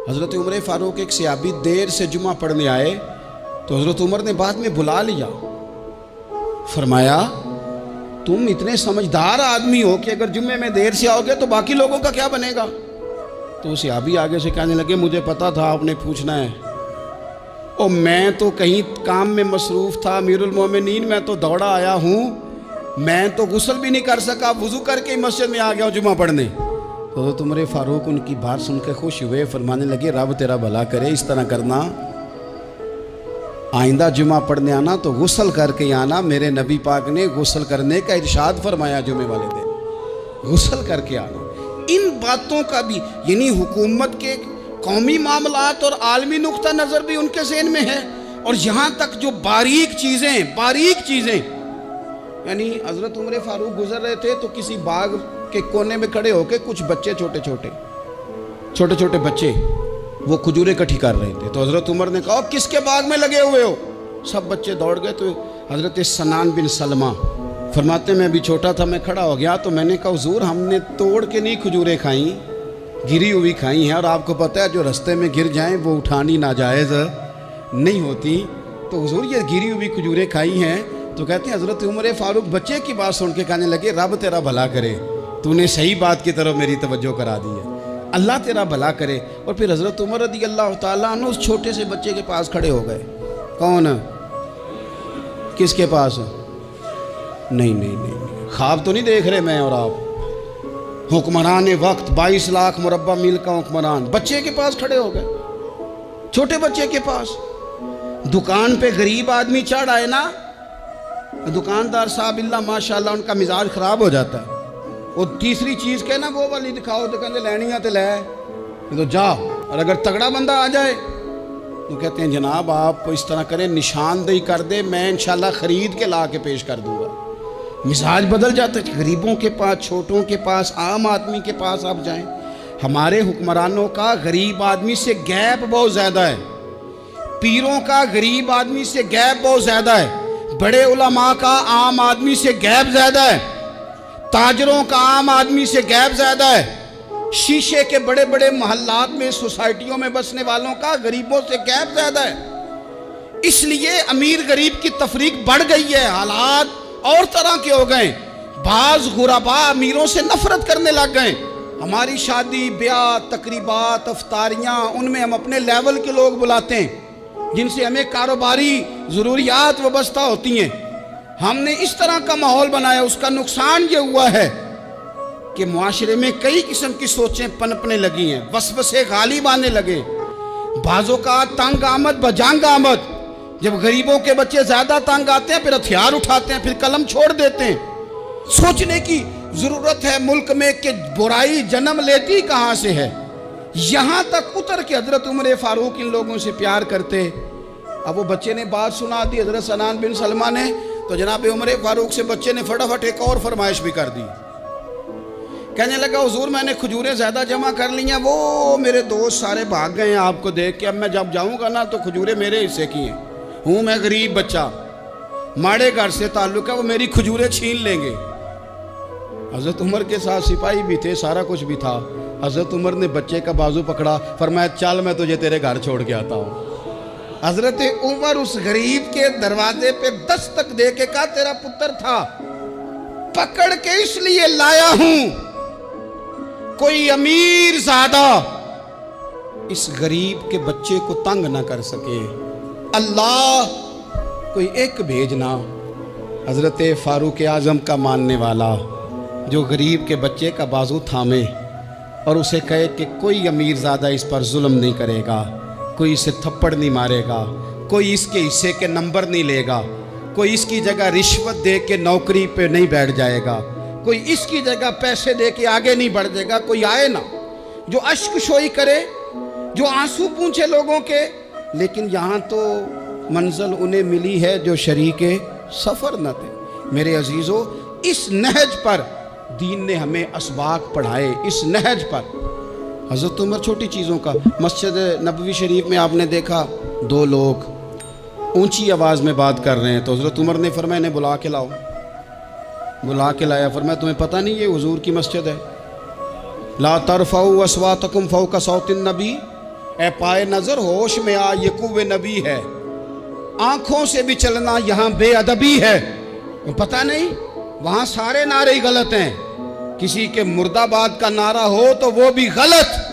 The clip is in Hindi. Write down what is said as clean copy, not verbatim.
हज़रत उमर फ़ारूक एक सहाबी देर से जुमा पढ़ने आए तो हज़रत उमर ने बाद में बुला लिया, फरमाया तुम इतने समझदार आदमी हो कि अगर जुम्मे में देर से आओगे तो बाकी लोगों का क्या बनेगा। तो सहाबी आगे से कहने लगे मुझे पता था आपने पूछना है, और मैं तो कहीं काम में मसरूफ़ था अमीरुल मोमिनीन, मैं तो दौड़ा आया हूँ, मैं तो गुस्ल भी नहीं कर सका, वुज़ू करके ही मस्जिद में आ गया हूँ जुमा पढ़ने। तो उमर फ़ारूक उनकी बात सुन के खुश हुए, फरमाने लगे रब तेरा भला करे, इस तरह करना, आइंदा जुमा पढ़ने आना तो गुस्ल करके आना। मेरे नबी पाक ने गुस्ल करने का इरशाद फरमाया जुमे वाले दिन, गुस्ल करके आना। इन बातों का भी यानी हुकूमत के कौमी मामलात और आलमी नुक्ता नज़र भी उनके ज़हन में है, और यहाँ तक जो बारीक चीज़ें यानी हज़रत उमर फ़ारूक गुजर रहे थे तो किसी बाग के कोने में खड़े होकर कुछ बच्चे छोटे छोटे बच्चे वो खजूरें इकट्ठी कर रहे थे। तो हज़रत उमर ने कहा किसके बाग में लगे हुए हो? सब बच्चे दौड़ गए। तो हज़रत सनान बिन सलमा फरमाते मैं भी छोटा था, मैं खड़ा हो गया तो मैंने कहा हुजूर हमने तोड़ के नहीं खजूरें खाई, गिरी हुई खाई हैं, और आपको पता है जो रास्ते में गिर जाएं वो उठानी नाजायज़ नहीं होती, तो हुजूर ये गिरी हुई खजूरें खाई हैं। तो कहते हैं हज़रत उमर फ़ारूक बच्चे की बात सुन के कहने लगे रब तेरा भला करे, तूने सही बात की तरफ मेरी तवज्जो करा दी है, अल्लाह तेरा भला करे। और फिर हज़रत उमर रज़ी अल्लाह ताला अन्हु उस छोटे से बच्चे के पास खड़े हो गए। कौन? किसके पास? नहीं, ख्वाब तो नहीं देख रहे मैं और आप। हुक्मरान वक्त 22 लाख मुरब्बा मील का हुक्मरान बच्चे के पास खड़े हो गए, छोटे बच्चे के पास। दुकान पे गरीब आदमी चढ़ आए ना, दुकानदार साहब इल्ला माशाल्लाह उनका मिजाज ख़राब हो जाता है। वो तीसरी चीज़ के ना वो वाली दिखाओ तो कहते लेनी है तो ले, तो जा। और अगर तगड़ा बंदा आ जाए तो कहते हैं जनाब आप इस तरह करें, निशानदेही कर दे, मैं इंशाल्लाह ख़रीद के ला के पेश कर दूँगा। मिजाज बदल जाता है। गरीबों के पास, छोटों के पास, आम आदमी के पास आप जाएं। हमारे हुक्मरानों का गरीब आदमी से गैप बहुत ज़्यादा है, पीरों का गरीब आदमी से गैप बहुत ज़्यादा है, बड़े उलमा का आम आदमी से गैप ज़्यादा है, ताजरों का आम आदमी से गैप ज़्यादा है, शीशे के बड़े बड़े मोहल्लात में सोसाइटियों में बसने वालों का गरीबों से गैप ज़्यादा है। इसलिए अमीर गरीब की तफरीक बढ़ गई है, हालात और तरह के हो गए। बाज गुरबा अमीरों से नफरत करने लग गए। हमारी शादी ब्याह तकरीबात अफ्तारियाँ उनमें हम अपने लेवल के लोग बुलाते हैं जिनसे हमें कारोबारी ज़रूरियात वाबस्ता होती हैं। हमने इस तरह का माहौल बनाया, उसका नुकसान ये हुआ है कि मुआशरे में कई किस्म की सोचें पनपने लगी हैं, वसवसे गालिब आने लगे, बाजों का तंग आमद बजंग आमद। जब गरीबों के बच्चे ज़्यादा तंग आते हैं फिर हथियार उठाते हैं, फिर कलम छोड़ देते हैं। सोचने की ज़रूरत है मुल्क में कि बुराई जन्म लेती कहाँ से है। यहाँ तक उतर के हज़रत उमर फ़ारूक इन लोगों से प्यार करते। अब वो बच्चे ने बात सुना दी हज़रत सनान बिन सलमा ने, तो जनाब उमर फ़ारूक से बच्चे ने फटाफट एक और फरमाइश भी कर दी। कहने लगा हुजूर मैंने खजूरें ज़्यादा जमा कर ली हैं, वो मेरे दोस्त सारे भाग गए हैं आपको देख के, अब मैं जब जाऊँगा ना तो खजूरें मेरे हिस्से की हैं, हूँ मैं गरीब बच्चा, माड़े घर से ताल्लुक़ है, वो मेरी खजूरें छीन लेंगे। हज़रत उमर के साथ सिपाही भी थे, सारा कुछ भी था। हज़रत उमर ने बच्चे का बाजू पकड़ा, फरमाया चल मैं तुझे तेरे घर छोड़ के आता हूँ। हज़रत उमर उस गरीब के दरवाजे पे दस्तक दे के कहा तेरा पुत्र था, पकड़ के इसलिए लाया हूँ कोई अमीर ज़्यादा इस गरीब के बच्चे को तंग ना कर सके, अल्लाह कोई एक भेजना। हज़रत फ़ारूक आज़म का मानने वाला जो गरीब के बच्चे का बाजू थामे और उसे कहे कि कोई अमीर ज़्यादा इस पर जुल्म नहीं करेगा, कोई इसे थप्पड़ नहीं मारेगा, कोई इसके हिस्से के नंबर नहीं लेगा, कोई इसकी जगह रिश्वत दे के नौकरी पे नहीं बैठ जाएगा, कोई इसकी जगह पैसे दे के आगे नहीं बढ़ जाएगा। कोई आए ना जो अश्क शोई करे, जो आंसू पूछे लोगों के। लेकिन यहाँ तो मंजिल उन्हें मिली है जो शरीके सफ़र न थे। मेरे अजीज़ों, इस नहज पर दीन ने हमें असबाक पढ़ाए। इस नहज पर हज़रत उमर छोटी चीज़ों का, मस्जिद नबवी शरीफ में आपने देखा दो लोग ऊंची आवाज़ में बात कर रहे हैं, तो हज़रत उमर ने फरमाया इन्हें बुला के लाओ। बुला के लाया, फरमाया तुम्हें पता नहीं ये हुजूर की मस्जिद है, ला तरफ़ऊ अस्वातकुम फ़ौक़ सौतिन नबी, ए पाए नजर होश में आ, ये कुव्वे नबी है। आंखों से भी चलना यहां बेअदबी है। पता नहीं वहां सारे नारे ही गलत हैं। किसी के मुर्दाबाद का नारा हो तो वो भी गलत।